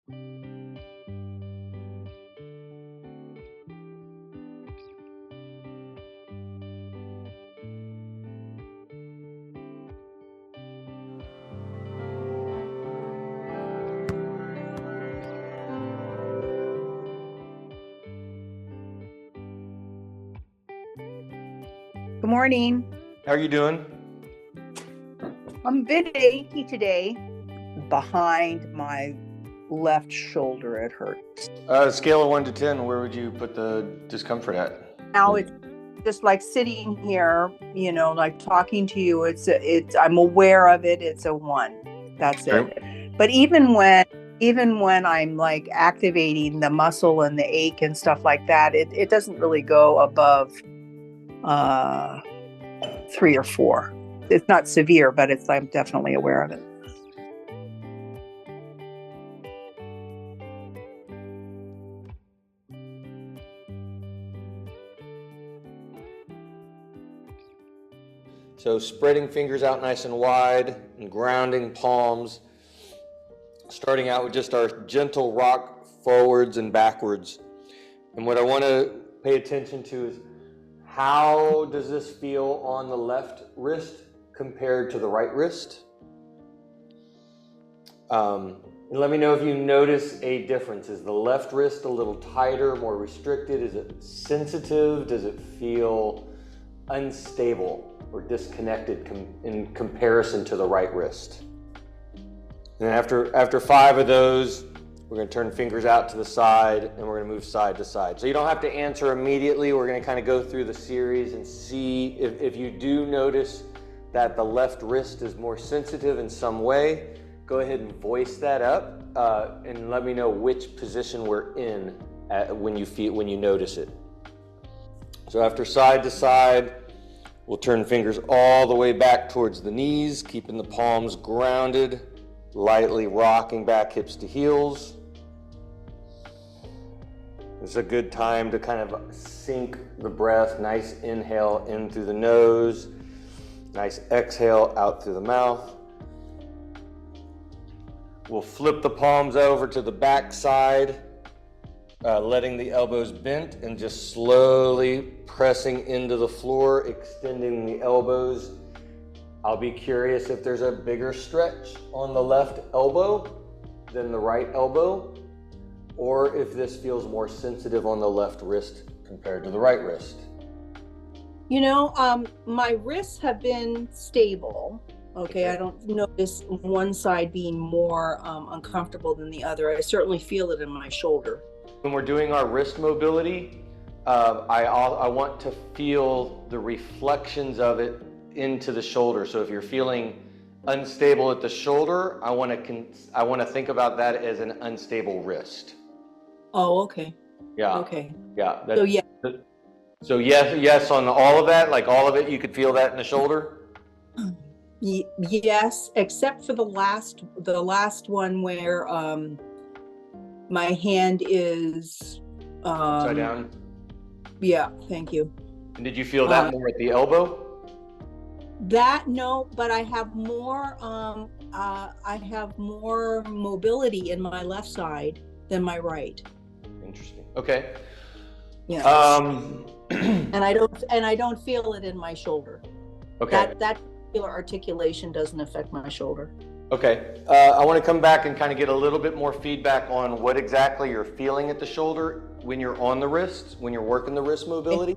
Good morning. How are you doing? I'm a bit achy today. Behind my left shoulder, it hurts. Scale of 1 to 10, where would you put the discomfort at? Now it's just like sitting here, like talking to you. I'm aware of it. It's a 1. That's it. Okay. But even when I'm like activating the muscle and the ache and stuff like that, it doesn't really go above 3 or 4. It's not severe, but I'm definitely aware of it. So spreading fingers out nice and wide and grounding palms, starting out with just our gentle rock forwards and backwards. And what I want to pay attention to is, how does this feel on the left wrist compared to the right wrist? And let me know if you notice a difference. Is the left wrist a little tighter, more restricted? Is it sensitive? Does it feel unstable or disconnected in comparison to the right wrist? And after 5 of those, we're going to turn fingers out to the side and we're going to move side to side. So you don't have to answer immediately. We're going to kind of go through the series and see if you do notice that the left wrist is more sensitive in some way. Go ahead and voice that up and let me know which position we're in when you notice it. So after side to side, we'll turn fingers all the way back towards the knees, keeping the palms grounded, lightly rocking back hips to heels. It's a good time to kind of sink the breath. Nice inhale in through the nose, nice exhale out through the mouth. We'll flip the palms over to the back side, letting the elbows bent and just slowly pressing into the floor, extending the elbows. I'll be curious if there's a bigger stretch on the left elbow than the right elbow, or if this feels more sensitive on the left wrist compared to the right wrist. My wrists have been stable. Okay, I don't notice one side being more uncomfortable than the other. I certainly feel it in my shoulder. When we're doing our wrist mobility, I want to feel the reflections of it into the shoulder. So if you're feeling unstable at the shoulder, I want to think about that as an unstable wrist. Oh, okay. Yeah. Okay. Yeah. So yes on all of that, like all of it, you could feel that in the shoulder. Yes, except for the last one where my hand is upside down. Yeah, thank you. And did you feel that more at the elbow? No, but I have more mobility in my left side than my right. Interesting. Okay. Yeah. And I don't feel it in my shoulder. Okay. That particular articulation doesn't affect my shoulder. Okay. I want to come back and kind of get a little bit more feedback on what exactly you're feeling at the shoulder when you're on the wrist, when you're working the wrist mobility.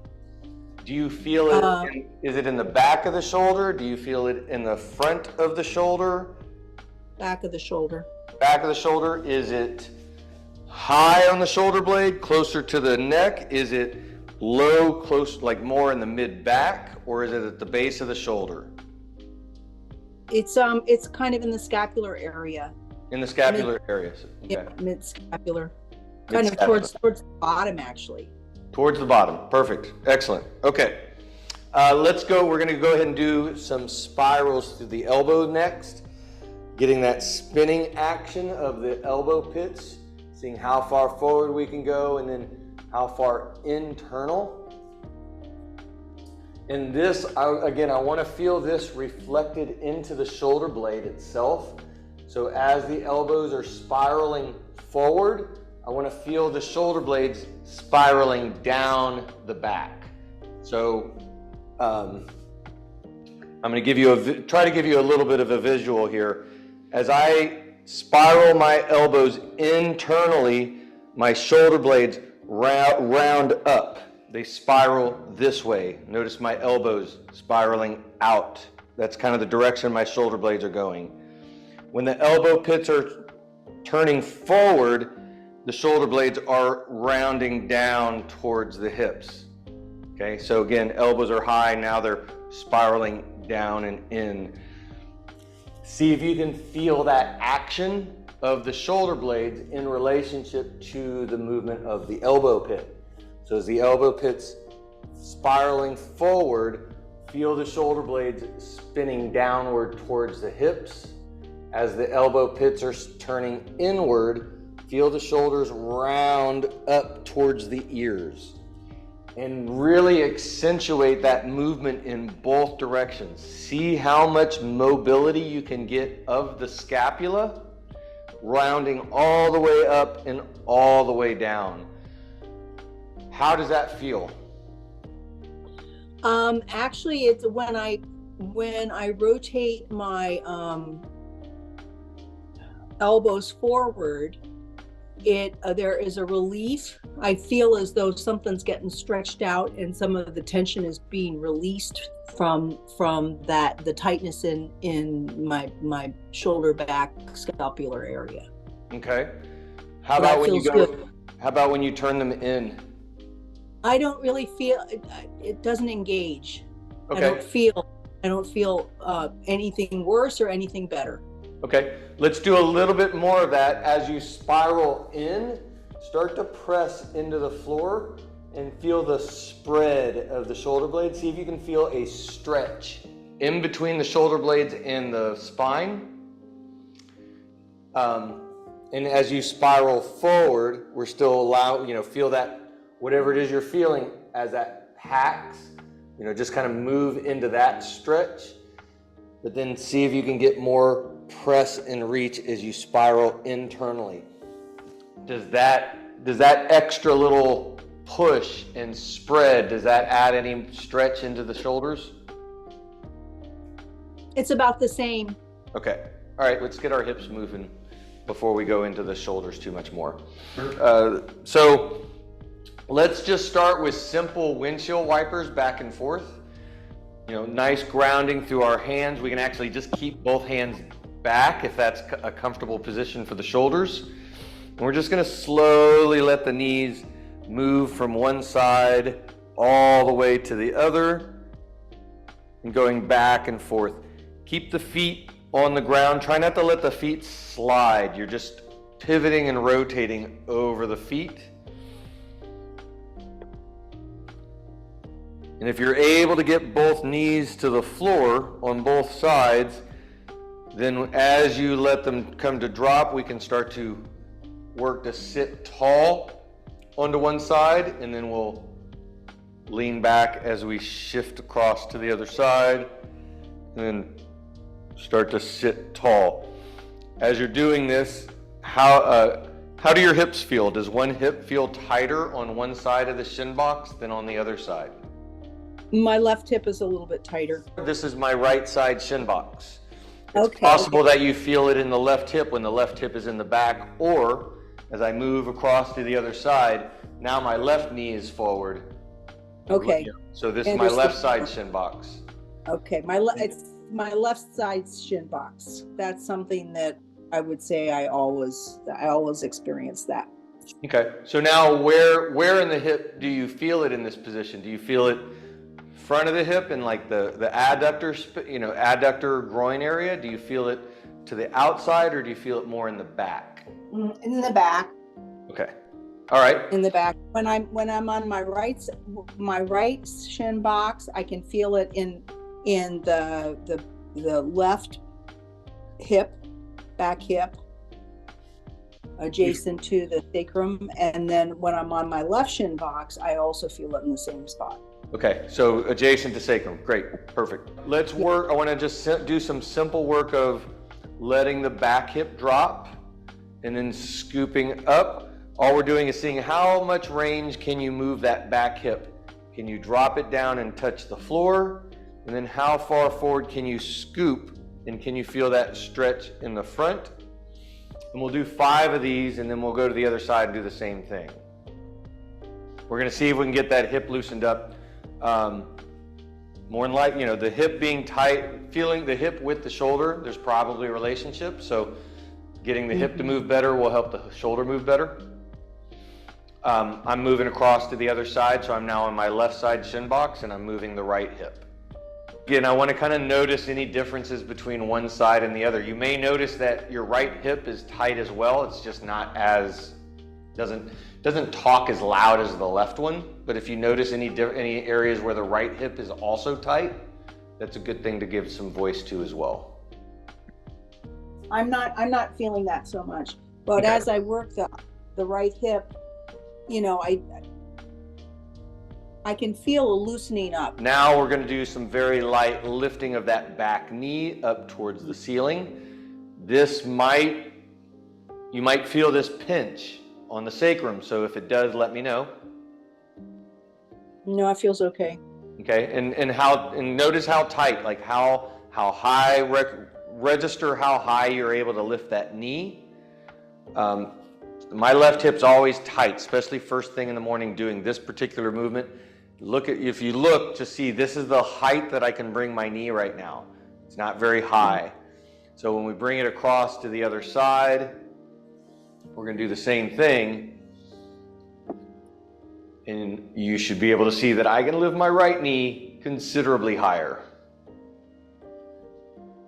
Do you feel it? Is it in the back of the shoulder? Do you feel it in the front of the shoulder? Back of the shoulder. Back of the shoulder. Is it high on the shoulder blade, closer to the neck? Is it low, close, like more in the mid back, or is it at the base of the shoulder? It's kind of in the scapular area. In the scapular areas. Okay. Yeah, mid scapular. Kind of towards the bottom, actually. Towards the bottom. Perfect. Excellent. Okay. Let's go. We're going to go ahead and do some spirals through the elbow next. Getting that spinning action of the elbow pits, seeing how far forward we can go and then how far internal. And this, again, I want to feel this reflected into the shoulder blade itself. So as the elbows are spiraling forward, I want to feel the shoulder blades spiraling down the back. So I'm going to try to give you a little bit of a visual here. As I spiral my elbows internally, my shoulder blades round up. They spiral this way. Notice my elbows spiraling out. That's kind of the direction my shoulder blades are going. When the elbow pits are turning forward, the shoulder blades are rounding down towards the hips. Okay, so again, elbows are high, now they're spiraling down and in. See if you can feel that action of the shoulder blades in relationship to the movement of the elbow pit. So as the elbow pit's spiraling forward, feel the shoulder blades spinning downward towards the hips. As the elbow pits are turning inward, feel the shoulders round up towards the ears. And really accentuate that movement in both directions. See how much mobility you can get of the scapula, rounding all the way up and all the way down. How does that feel? Actually, it's when I rotate my elbows forward, there is a relief. I feel as though something's getting stretched out and some of the tension is being released from the tightness in my shoulder back scapular area. Okay. How about when you turn them in? I don't really feel it doesn't engage. Okay. I don't feel anything worse or anything better. Okay, let's do a little bit more of that. As you spiral in, start to press into the floor and feel the spread of the shoulder blades. See if you can feel a stretch in between the shoulder blades and the spine. And as you spiral forward, we're still feel that whatever it is you're feeling as that hacks, just kind of move into that stretch. But then see if you can get more press and reach as you spiral internally. Does that extra little push and spread, does that add any stretch into the shoulders? It's about the same. Okay. All right, let's get our hips moving before we go into the shoulders too much more. So let's just start with simple windshield wipers back and forth. Nice grounding through our hands. We can actually just keep both hands back if that's a comfortable position for the shoulders. And we're just going to slowly let the knees move from one side all the way to the other and going back and forth. Keep the feet on the ground. Try not to let the feet slide. You're just pivoting and rotating over the feet. And if you're able to get both knees to the floor on both sides, then as you let them come to drop, we can start to work to sit tall onto one side, and then we'll lean back as we shift across to the other side, and then start to sit tall. As you're doing this, how do your hips feel? Does one hip feel tighter on one side of the shin box than on the other side? My left hip is a little bit tighter. This is my right side shin box. It's Okay. possible that you feel it in the left hip when the left hip is in the back, or as I move across to the other side, now my left knee is forward. Okay. So this is my left side shin box. Okay. It's my left side shin box. That's something that I would say I always experience that. Okay. So now where in the hip do you feel it in this position? Do you feel it front of the hip in like the adductor groin area? Do you feel it to the outside, or do you feel it more in the back? In the back. Okay. All right. In the back. When I'm on my right shin box, I can feel it in the left hip, back hip, adjacent to the sacrum, and then when I'm on my left shin box, I also feel it in the same spot. Okay, so adjacent to sacrum. Great, perfect. Let's work. I want to just do some simple work of letting the back hip drop and then scooping up. All we're doing is seeing how much range can you move that back hip. Can you drop it down and touch the floor? And then how far forward can you scoop, and can you feel that stretch in the front? And we'll do 5 of these, and then we'll go to the other side and do the same thing. We're gonna see if we can get that hip loosened up. More than likely, the hip being tight, feeling the hip with the shoulder, there's probably a relationship. So getting the hip to move better will help the shoulder move better. I'm moving across to the other side, so I'm now on my left side shin box, and I'm moving the right hip. Again, I want to kind of notice any differences between one side and the other. You may notice that your right hip is tight as well. It's just not as, doesn't talk as loud as the left one. But if you notice any areas where the right hip is also tight, that's a good thing to give some voice to as well. I'm not feeling that so much, but Okay. as I work the right hip, I can feel a loosening up. Now we're going to do some very light lifting of that back knee up towards the ceiling. You might feel this pinch on the sacrum. So if it does, let me know. No, it feels okay. Okay, and notice how tight, like how high, register how high you're able to lift that knee. My left hip's always tight, especially first thing in the morning doing this particular movement. If you look to see, this is the height that I can bring my knee right now. It's not very high. So when we bring it across to the other side, we're going to do the same thing. And you should be able to see that I can lift my right knee considerably higher.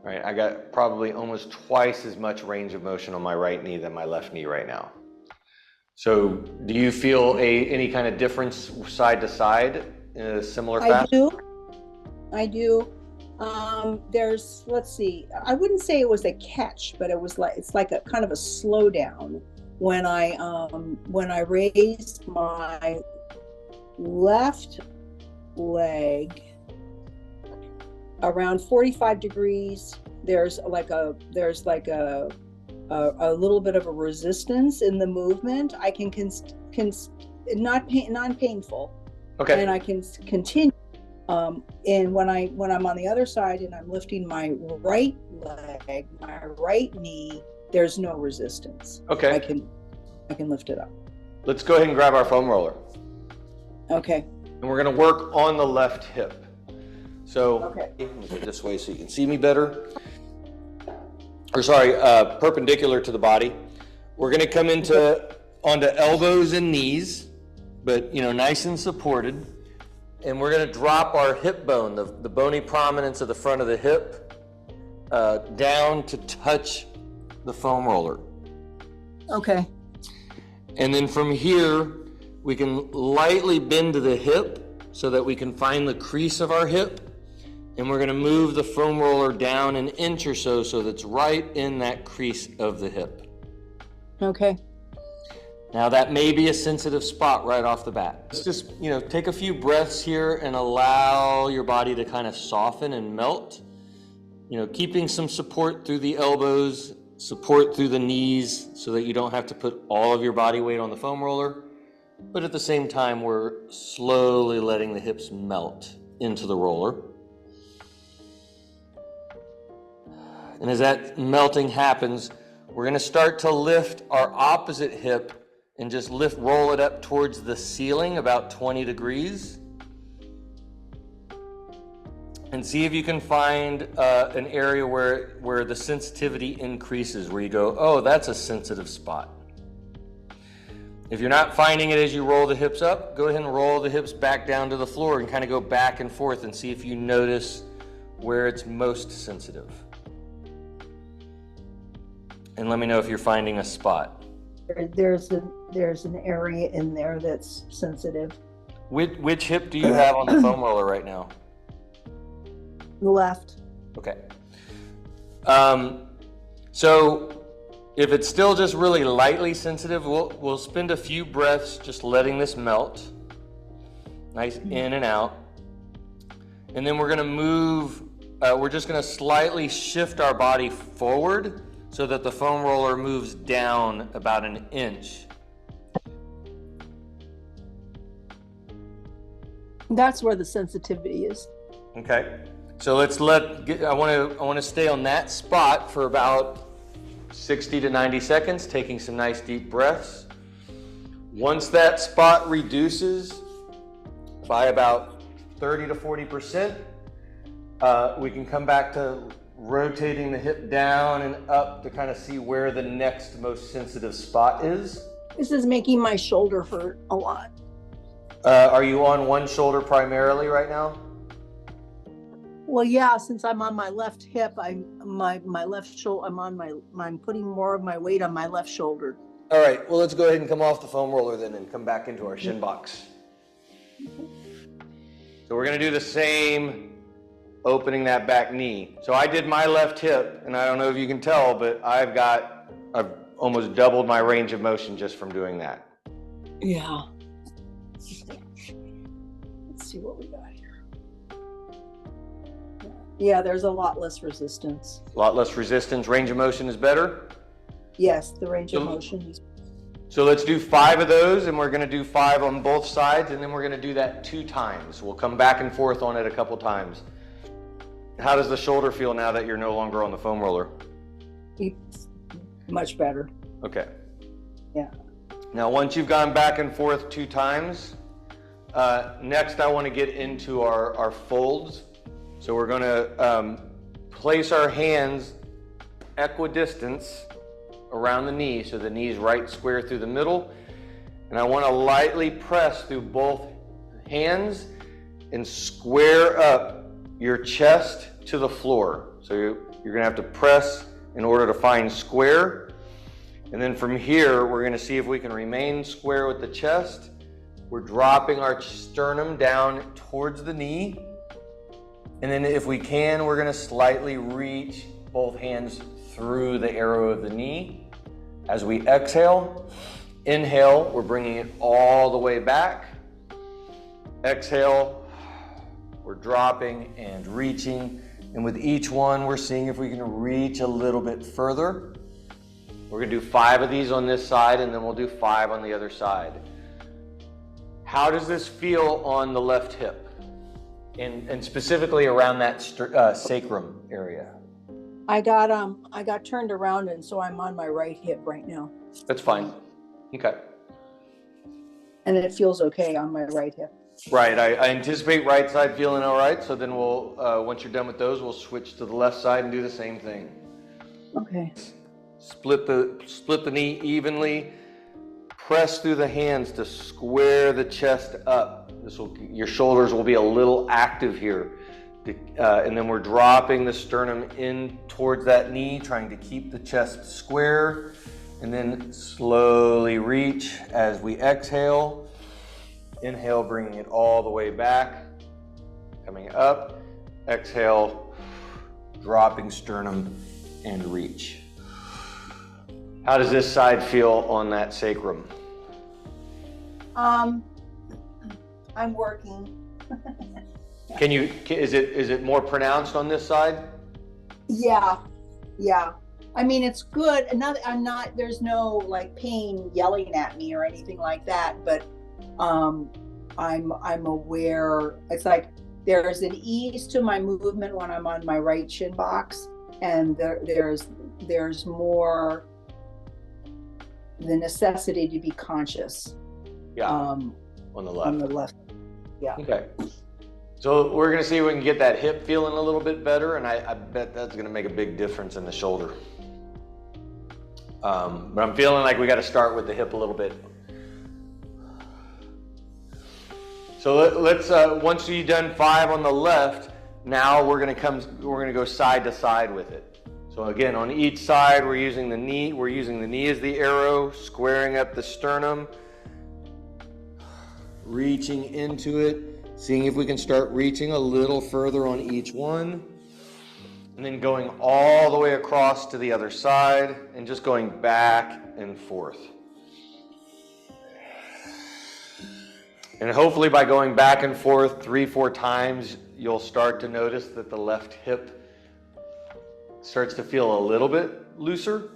Right, I got probably almost twice as much range of motion on my right knee than my left knee right now. So do you feel any kind of difference side to side in a similar fashion? I do. Let's see, I wouldn't say it was a catch, but it's like a kind of a slowdown when I raised my left leg around 45 degrees. There's like a little bit of a resistance in the movement. I can non-painful. Okay. And I can continue. And when I'm on the other side and I'm lifting my right leg, my right knee, there's no resistance. Okay. I can lift it up. Let's go ahead and grab our foam roller. Okay. And we're going to work on the left hip. So Okay. let me go this way so you can see me better. Perpendicular to the body. We're going to come onto elbows and knees, but nice and supported. And we're going to drop our hip bone, the bony prominence of the front of the hip, down to touch the foam roller. Okay. And then from here, we can lightly bend to the hip so that we can find the crease of our hip. And we're going to move the foam roller down an inch or so that's right in that crease of the hip. Okay. Now that may be a sensitive spot right off the bat. Let's just, take a few breaths here and allow your body to kind of soften and melt. Keeping some support through the elbows, support through the knees so that you don't have to put all of your body weight on the foam roller. But at the same time, we're slowly letting the hips melt into the roller. And as that melting happens, we're going to start to lift our opposite hip and just roll it up towards the ceiling about 20 degrees. And see if you can find an area where the sensitivity increases, where you go, oh, that's a sensitive spot. If you're not finding it as you roll the hips up, go ahead and roll the hips back down to the floor and kind of go back and forth and see if you notice where it's most sensitive. And let me know if you're finding a spot. There's an area in there that's sensitive. Which hip do you have on the foam roller right now? The left. Okay. So if it's still just really lightly sensitive, we'll spend a few breaths just letting this melt. Nice in and out. And then we're going to move, we're just going to slightly shift our body forward so that the foam roller moves down about an inch. That's where the sensitivity is. Okay. So I want to stay on that spot for about 60 to 90 seconds, taking some nice deep breaths. Once that spot reduces by about 30 to 40%, we can come back to rotating the hip down and up to kind of see where the next most sensitive spot is. This is making my shoulder hurt a lot. Are you on one shoulder primarily right now? Well, yeah, since I'm on my left hip, I'm putting more of my weight on my left shoulder. All right, well, let's go ahead and come off the foam roller then and come back into our shin box. So we're gonna do the same, opening that back knee. So I did my left hip, and I don't know if you can tell, but I've almost doubled my range of motion just from doing that. Yeah. Let's see what we got here. Yeah, there's a lot less resistance. A lot less resistance. Range of motion is better? Yes, the range of motion is. So let's do 5 of those, and we're going to do 5 on both sides, and then we're going to do that 2 times. We'll come back and forth on it a couple times. How does the shoulder feel now that you're no longer on the foam roller? It's much better. Okay. Yeah. Now, once you've gone back and forth 2 times, next I want to get into our folds. So we're going to place our hands equidistance around the knee, so the knee's right square through the middle. And I want to lightly press through both hands and square up your chest to the floor. So you're going to have to press in order to find square. And then from here, we're going to see if we can remain square with the chest. We're dropping our sternum down towards the knee. And then if we can, we're going to slightly reach both hands through the arrow of the knee. As we exhale, inhale, we're bringing it all the way back. Exhale, we're dropping and reaching. And with each one, we're seeing if we can reach a little bit further. We're going to do 5 of these on this side, and then we'll do 5 on the other side. How does this feel on the left hip? And specifically around that sacrum area? I got turned around, and so I'm on my right hip right now. That's fine. Okay. And it feels okay on my right hip. Right. I anticipate right side feeling all right. So then we'll, once you're done with those, we'll switch to the left side and do the same thing. Okay. Split the knee evenly. Press through the hands to square the chest up. Your shoulders will be a little active here. And then we're dropping the sternum in towards that knee, trying to keep the chest square. And then slowly reach as we exhale. Inhale, bringing it all the way back. Coming up. Exhale, dropping sternum and reach. How does this side feel on that sacrum? I'm working. Is it more pronounced on this side? Yeah. I mean, it's good. There's no like pain yelling at me or anything like that, but I'm aware. It's like there's an ease to my movement when I'm on my right shin box, and there's more the necessity to be conscious. Yeah. On the left. On the left. Yeah. Okay. So we're gonna see if we can get that hip feeling a little bit better, and I bet that's gonna make a big difference in the shoulder. But I'm feeling like we got to start with the hip a little bit. So let's once you've done 5 on the left, now we're gonna go side to side with it. So again, on each side, we're using the knee. We're using the knee as the arrow, squaring up the sternum, reaching into it, seeing if we can start reaching a little further on each one, and then going all the way across to the other side and just going back and forth. And hopefully by going back and forth 3-4 times, you'll start to notice that the left hip starts to feel a little bit looser,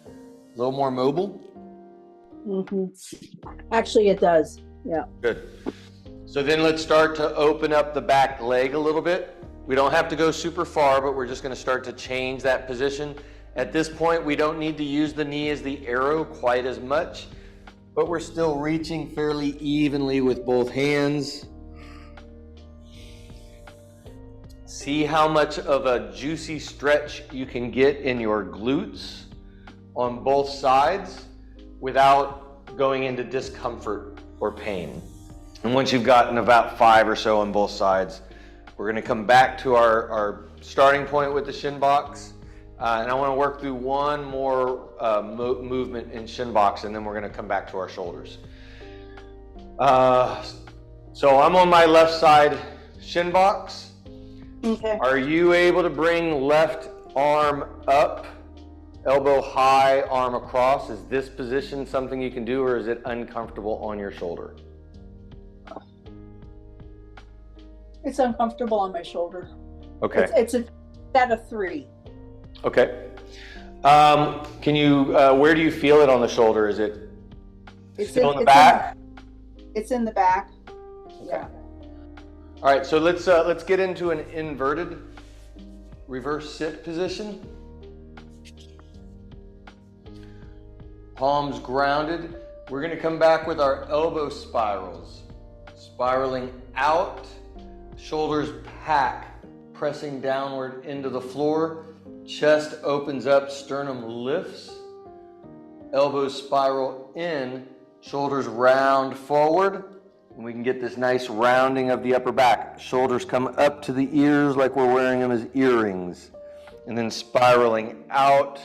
a little more mobile? Actually, it does. Yeah. Good. So then let's start to open up the back leg a little bit. We don't have to go super far, but we're just going to start to change that position. At this point, we don't need to use the knee as the arrow quite as much, but we're still reaching fairly evenly with both hands. See how much of a juicy stretch you can get in your glutes on both sides without going into discomfort or pain. And once you've gotten about 5 or so on both sides, we're going to come back to our starting point with the shin box. And I want to work through one more movement in shin box, and then we're going to come back to our shoulders. So I'm on my left side shin box. Okay. Are you able to bring left arm up, elbow high, arm across? Is this position something you can do, or is it uncomfortable on your shoulder? It's uncomfortable on my shoulder. Okay. It's a set of 3. Okay. Can you, where do you feel it on the shoulder? Is it still in the back? It's in the back. Okay. Yeah. All right, so let's get into an inverted reverse sit position. Palms grounded. We're going to come back with our elbow spirals. Spiraling out, shoulders pack, pressing downward into the floor. Chest opens up, sternum lifts. Elbows spiral in, shoulders round forward. And we can get this nice rounding of the upper back. Shoulders come up to the ears like we're wearing them as earrings. And then spiraling out.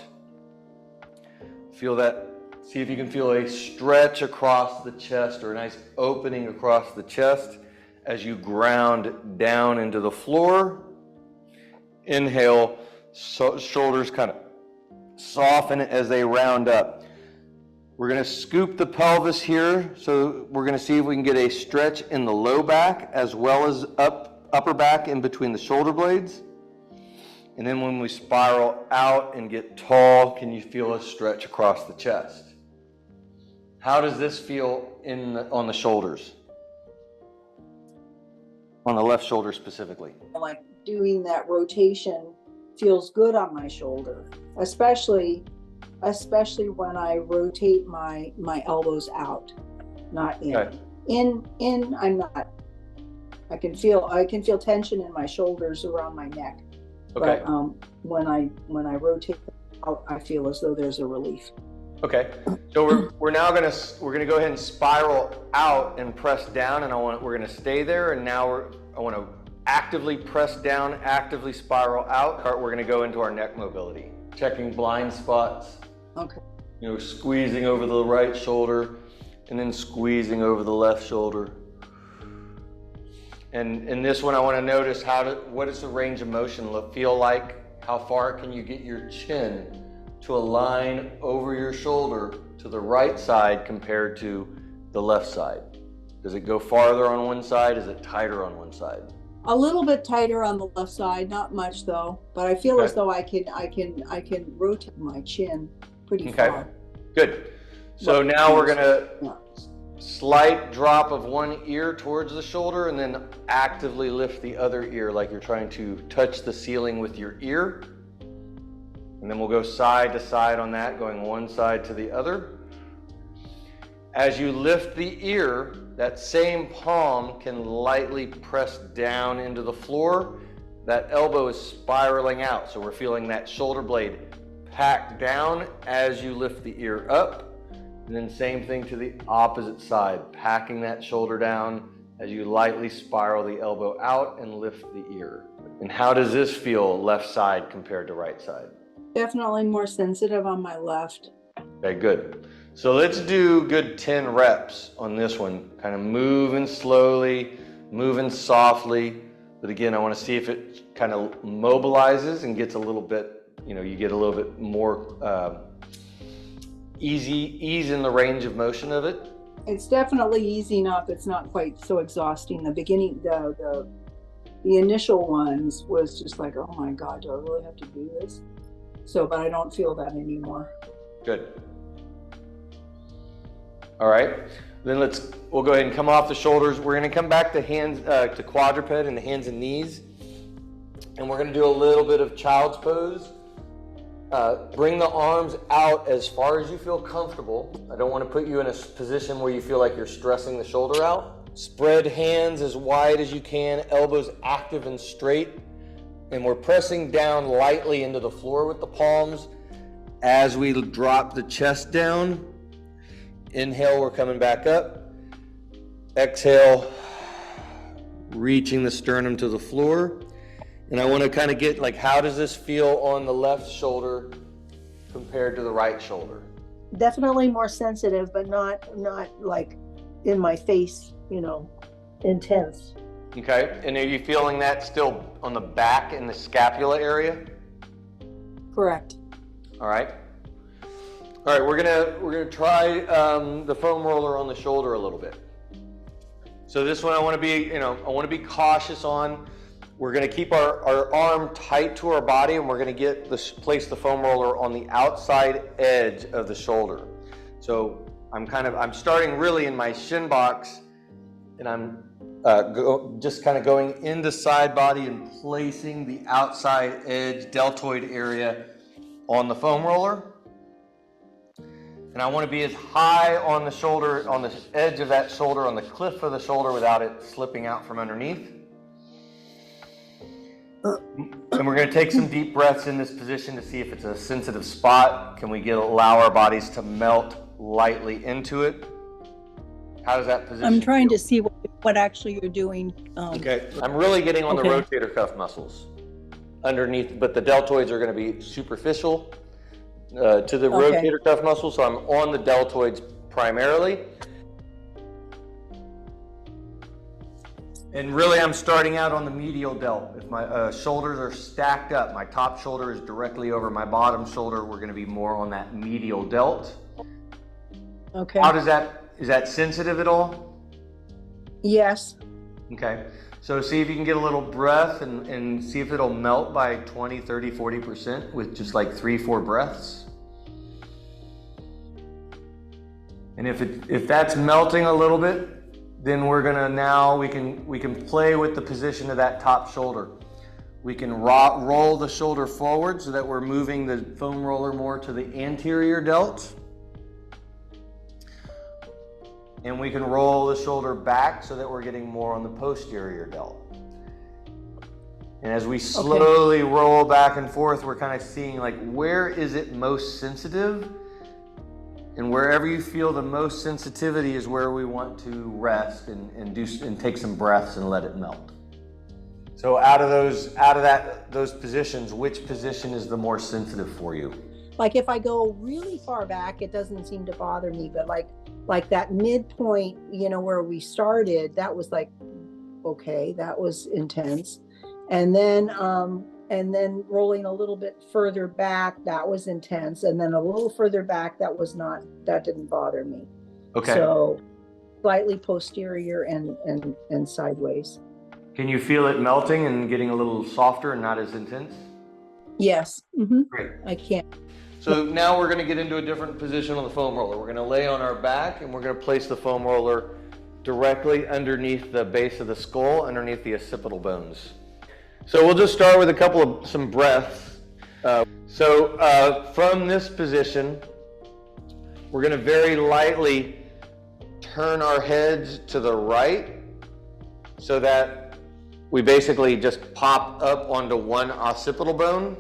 Feel that. See if you can feel a stretch across the chest or a nice opening across the chest as you ground down into the floor. Inhale, shoulders kind of soften as they round up. We're going to scoop the pelvis here, so we're going to see if we can get a stretch in the low back as well as upper back in between the shoulder blades. And then when we spiral out and get tall, can you feel a stretch across the chest? How does this feel on the shoulders? On the left shoulder specifically. Like doing that rotation feels good on my shoulder, especially when I rotate my elbows out, not in. Okay. In I'm not. I can feel tension in my shoulders around my neck. Okay. But when I rotate out, I feel as though there's a relief. Okay. So we're now gonna go ahead and spiral out and press down, and we're gonna stay there. And now I want to actively press down, actively spiral out. We're gonna go into our neck mobility, checking blind spots. Okay. You know, squeezing over the right shoulder and then squeezing over the left shoulder. And in this one, I want to notice what does the range of motion feel like? How far can you get your chin to align over your shoulder to the right side compared to the left side? Does it go farther on one side? Is it tighter on one side? A little bit tighter on the left side, not much though, but I feel as though I can rotate my chin pretty far. Good. So now we're gonna slight drop of one ear towards the shoulder and then actively lift the other ear like you're trying to touch the ceiling with your ear. And then we'll go side to side on that, going one side to the other. As you lift the ear, that same palm can lightly press down into the floor. That elbow is spiraling out, so we're feeling that shoulder blade pack down as you lift the ear up. And then same thing to the opposite side, packing that shoulder down as you lightly spiral the elbow out and lift the ear. And how does this feel left side compared to right side? Definitely more sensitive on my left. Okay, good. So let's do good 10 reps on this one. Kind of moving slowly, moving softly. But again, I want to see if it kind of mobilizes and gets a little bit, you get a little bit more ease in the range of motion of it. It's definitely easy enough. It's not quite so exhausting. The beginning, the initial ones was just like, oh my God, do I really have to do this? So, but I don't feel that anymore. Good. All right. Then we'll go ahead and come off the shoulders. We're going to come back to hands, to quadruped and the hands and knees. And we're going to do a little bit of child's pose. Bring the arms out as far as you feel comfortable. I don't want to put you in a position where you feel like you're stressing the shoulder out. Spread hands as wide as you can, elbows active and straight. And we're pressing down lightly into the floor with the palms as we drop the chest down. Inhale, we're coming back up. Exhale, reaching the sternum to the floor. And I want to kind of get like, how does this feel on the left shoulder compared to the right shoulder? Definitely more sensitive, but not like in my face, intense. Okay. And are you feeling that still on the back in the scapula area? Correct. All right. All right, we're gonna try the foam roller on the shoulder a little bit. So this one I want to be cautious on. We're gonna keep our arm tight to our body, and we're gonna place the foam roller on the outside edge of the shoulder. So I'm starting really in my shin box, and I'm just kind of going into side body and placing the outside edge deltoid area on the foam roller. And I want to be as high on the shoulder, on the edge of that shoulder, on the cliff of the shoulder without it slipping out from underneath. And we're going to take some deep breaths in this position to see if it's a sensitive spot. Can we allow our bodies to melt lightly into it? How does that position I'm trying feel? to see what actually you're doing. Okay, I'm really getting on the rotator cuff muscles underneath, but the deltoids are going to be superficial to the rotator cuff muscle, so I'm on the deltoids primarily. And really I'm starting out on the medial delt. If my shoulders are stacked up, my top shoulder is directly over my bottom shoulder, we're going to be more on that medial delt. Okay. Is that sensitive at all? Yes. Okay. So see if you can get a little breath and see if it'll melt by 20, 30, 40% with just like 3-4 breaths. And if that's melting a little bit, then we're gonna we can play with the position of that top shoulder. We can roll the shoulder forward so that we're moving the foam roller more to the anterior delt. And we can roll the shoulder back so that we're getting more on the posterior delt. And as we slowly roll back and forth, we're kind of seeing like, where is it most sensitive? And wherever you feel the most sensitivity is where we want to rest and take some breaths and let it melt. So out of those positions, which position is the more sensitive for you? Like if I go really far back, it doesn't seem to bother me, but like that midpoint, where we started, that was like, okay, that was intense. And then rolling a little bit further back, that was intense. And then a little further back, that didn't bother me. Okay. So slightly posterior and sideways. Can you feel it melting and getting a little softer and not as intense? Yes. Mm-hmm. Great. I can. So now we're going to get into a different position on the foam roller. We're going to lay on our back and we're going to place the foam roller directly underneath the base of the skull, underneath the occipital bones. So we'll just start with some breaths. From this position, we're going to very lightly turn our heads to the right so that we basically just pop up onto one occipital bone.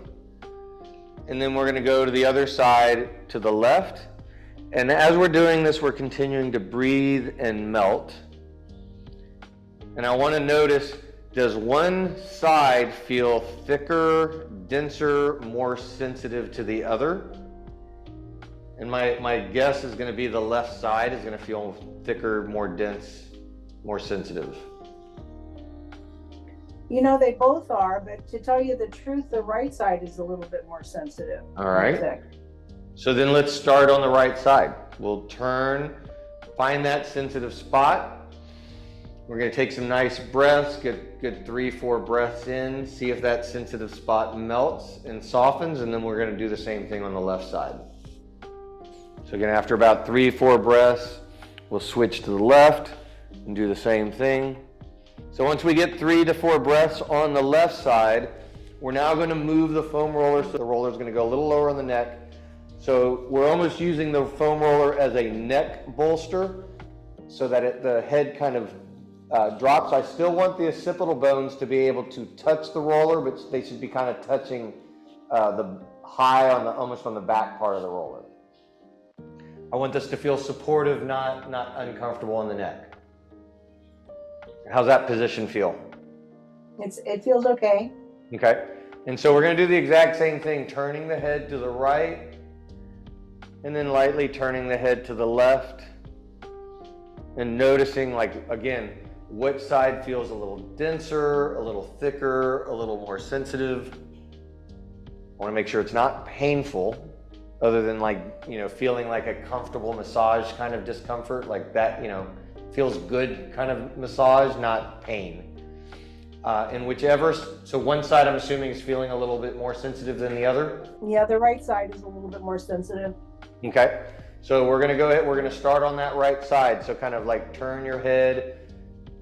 And then we're going to go to the other side to the left. And as we're doing this, we're continuing to breathe and melt. And I want to notice, does one side feel thicker, denser, more sensitive to the other? And my guess is going to be the left side is going to feel thicker, more dense, more sensitive. They both are, but to tell you the truth, the right side is a little bit more sensitive. All right. So then let's start on the right side. We'll find that sensitive spot. We're going to take some nice breaths, good 3-4 breaths in, see if that sensitive spot melts and softens, and then we're going to do the same thing on the left side. So again, after about 3-4 breaths, we'll switch to the left and do the same thing. So once we get 3 to 4 breaths on the left side, we're now going to move the foam roller, so the roller is going to go a little lower on the neck. So we're almost using the foam roller as a neck bolster so that the head kind of drops. I still want the occipital bones to be able to touch the roller, but they should be kind of touching the high on almost on the back part of the roller. I want this to feel supportive, not uncomfortable on the neck. How's that position feel? It feels okay. Okay. And so we're going to do the exact same thing, turning the head to the right and then lightly turning the head to the left and noticing, like, again, which side feels a little denser, a little thicker, a little more sensitive. I want to make sure it's not painful, other than, like, you know, feeling like a comfortable massage kind of discomfort, like that, you know, feels good kind of massage, not pain. And whichever, so one side I'm assuming is feeling a little bit more sensitive than the other? Yeah, the right side is a little bit more sensitive. Okay, so we're gonna go ahead, we're gonna start on that right side. So kind of like turn your head,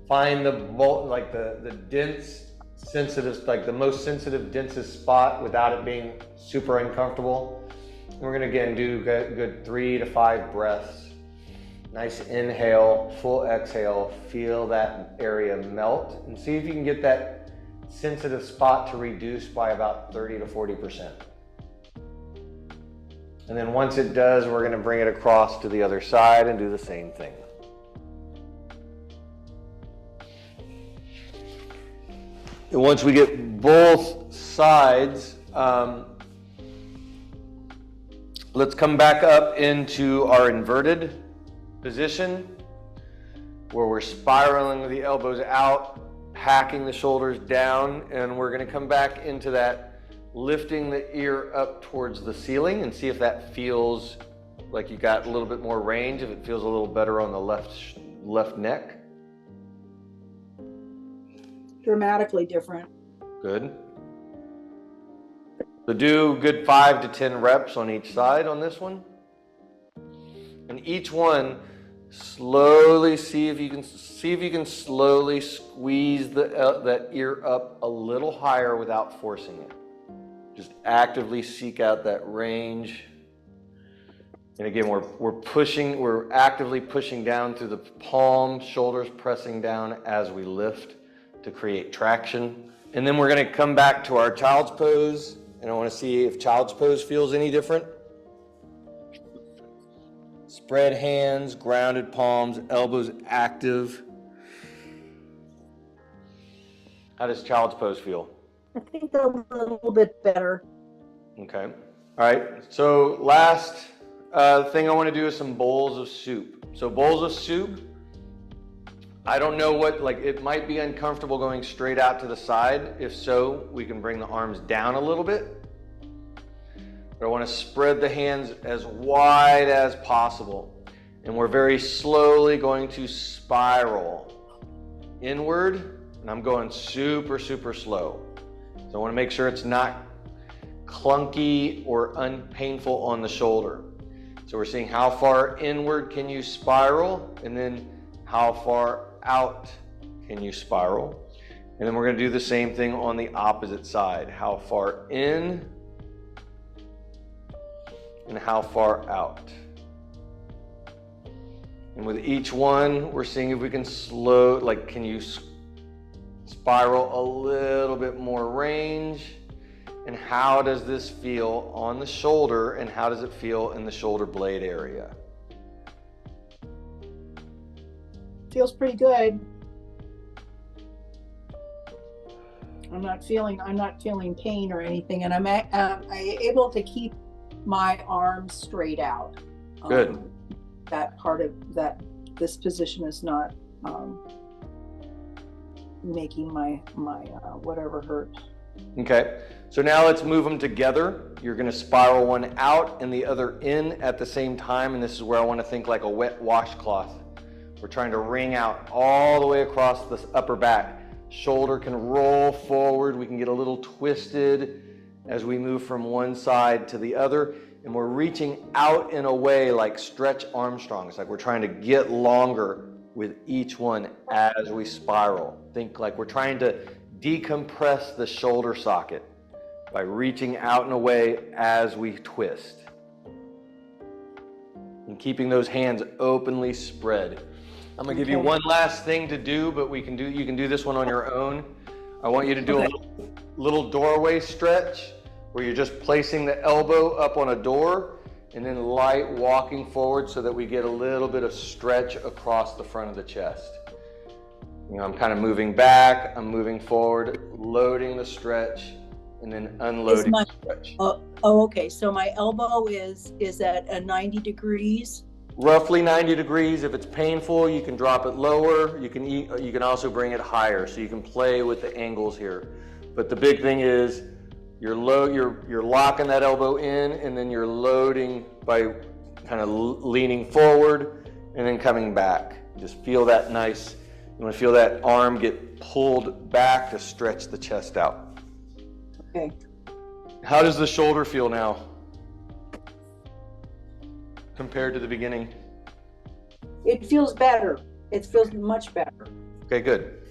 find the like the dense, sensitive, like the most sensitive, densest spot without it being super uncomfortable. And we're gonna again do good 3 to 5 breaths. Nice inhale, full exhale, feel that area melt and see if you can get that sensitive spot to reduce by about 30 to 40%. And then once it does, we're gonna bring it across to the other side and do the same thing. And once we get both sides, let's come back up into our inverted position where we're spiraling with the elbows out, packing the shoulders down, and we're going to come back into that, lifting the ear up towards the ceiling and see if that feels like you got a little bit more range, if it feels a little better on the left neck. Dramatically different. Good. So do good 5 to 10 reps on each side on this one. And each one, slowly see if you can slowly squeeze that ear up a little higher without forcing it. Just actively seek out that range. And again, we're actively pushing down through the palms, shoulders pressing down as we lift to create traction. And then we're going to come back to our child's pose, and I want to see if child's pose feels any different. Spread hands, grounded palms, elbows active. How does child's pose feel? I think a little bit better. Okay. All right. So last thing I want to do is some bowls of soup. So bowls of soup, I don't know what, like, it might be uncomfortable going straight out to the side. If so, we can bring the arms down a little bit. But I want to spread the hands as wide as possible. And we're very slowly going to spiral inward. And I'm going super, super slow. So I want to make sure it's not clunky or unpainful on the shoulder. So we're seeing how far inward can you spiral, and then how far out can you spiral. And then we're going to do the same thing on the opposite side. How far in and how far out. And with each one, we're seeing if we can can you spiral a little bit more range, and how does this feel on the shoulder, and how does it feel in the shoulder blade area? Feels pretty good. I'm not feeling pain or anything, and I'm able to keep my arms straight out. Good. That part of that, this position is not making my whatever hurt. Okay, so now let's move them together. You're going to spiral one out and the other in at the same time, and this is where I want to think like a wet washcloth. We're trying to wring out all the way across this upper back. Shoulder can roll forward. We can get a little twisted as we move from one side to the other. And we're reaching out in a way like Stretch Armstrong. It's like we're trying to get longer with each one as we spiral. Think like we're trying to decompress the shoulder socket by reaching out in a way as we twist. And keeping those hands openly spread. I'm gonna give you one last thing to do, but you can do this one on your own. I want you to do a little doorway stretch where you're just placing the elbow up on a door and then light walking forward so that we get a little bit of stretch across the front of the chest. You know, I'm kind of moving back, I'm moving forward, loading the stretch, and then unloading the stretch. Okay. So my elbow is at a 90 degrees. Roughly 90 degrees. If it's painful, you can drop it lower. You can also bring it higher, so you can play with the angles here. But the big thing is you're locking that elbow in, and then you're loading by kind of leaning forward and then coming back. Just feel that nice. You want to feel that arm get pulled back to stretch the chest out. Okay. How does the shoulder feel now compared to the beginning? It feels better. It feels much better. Okay, good.